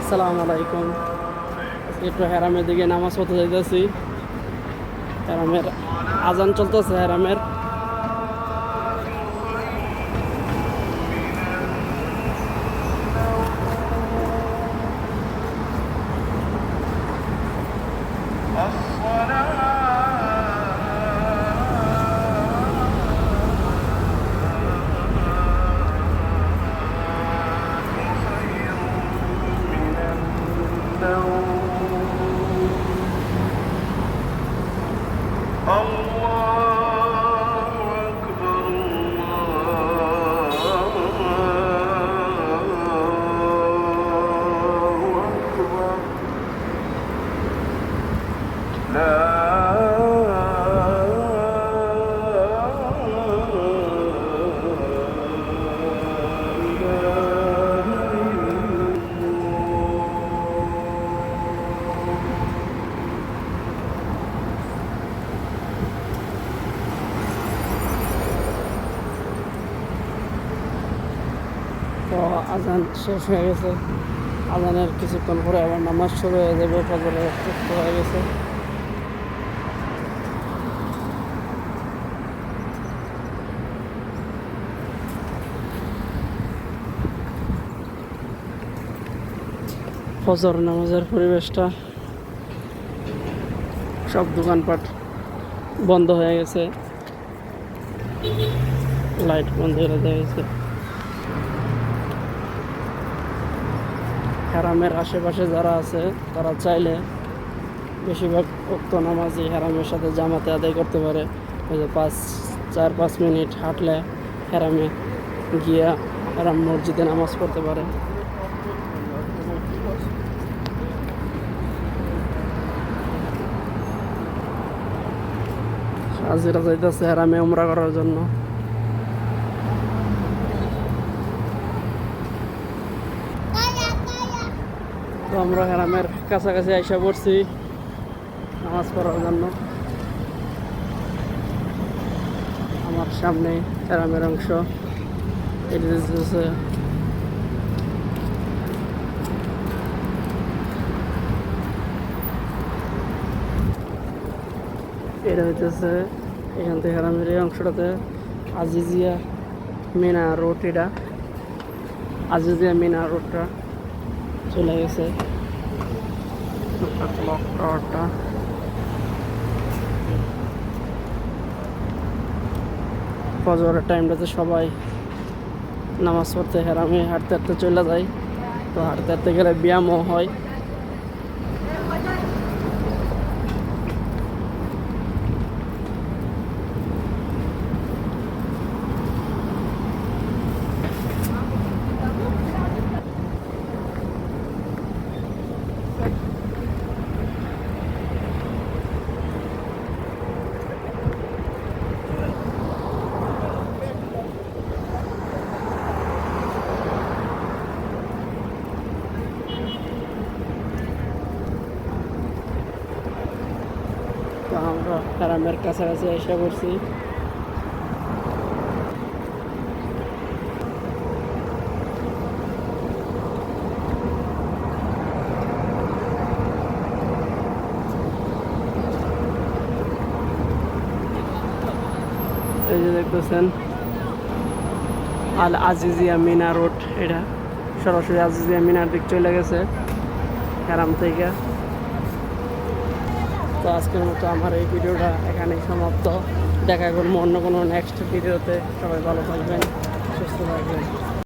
আসসালামু আলাইকুম। একটু হেরামের দিকে নামাজ পড়তে যাইতেছি। হেরামের আজান চলতেছে। হেরামের তো আজান শেষ হয়ে গেছে। আজানের কিছুক্ষণ পরে আবার নামাজ শুরু হয়ে যাবে। ফজরের ওয়াক্ত হয়ে গেছে। ফজর নামাজের পরিবেশটা, সব দোকানপাট বন্ধ হয়ে গেছে, লাইট বন্ধ করে দেওয়া হয়েছে। হারামের আশেপাশে যারা আছে তারা চাইলে বেশিরভাগ উক্ত নামাজি হারামের সাথে জামাতে আদায় করতে পারে। ওই যে 4-5 মিনিট হাঁটলে হারামে গিয়া হারাম মসজিদে নামাজ পড়তে পারে। হাজিরা যাইতেছে হারামে উমরা করার জন্য। তো আমরা হারামের কাছাকাছি আইসা পড়ছি নামাজ পড়ার জন্য। আমার সামনে হারামের অংশ, এটা হচ্ছে এটা হইতেছে এখান থেকে হারামের এই অংশটাতে আজিজিয়া মিনা রোড। এটা আজিজিয়া মিনা রোডটা চলে গেছে। ক্লক টাওয়ারটা ফজরের টাইমটাতে সবাই নামাজ পড়তে হেরামে হাঁটতে হাঁটতে চলে যায়। তো হাঁটতে হাঁটতে গেলে ব্যায়ামও হয়। তো আমরা হারামের কাছাকাছি এসে পড়ছি। এই যে দেখতেছেন আল আজিজিয়া মিনা রোড। এটা সরাসরি আজিজিয়া মিনার দিক চলে গেছে হারাম থেকে। তো আজকের মতো আমার এই ভিডিওটা এখানেই সমাপ্ত। দেখা করবো অন্য কোনো নেক্সট ভিডিওতে। সবাই ভালো থাকবেন, সুস্থ থাকবেন।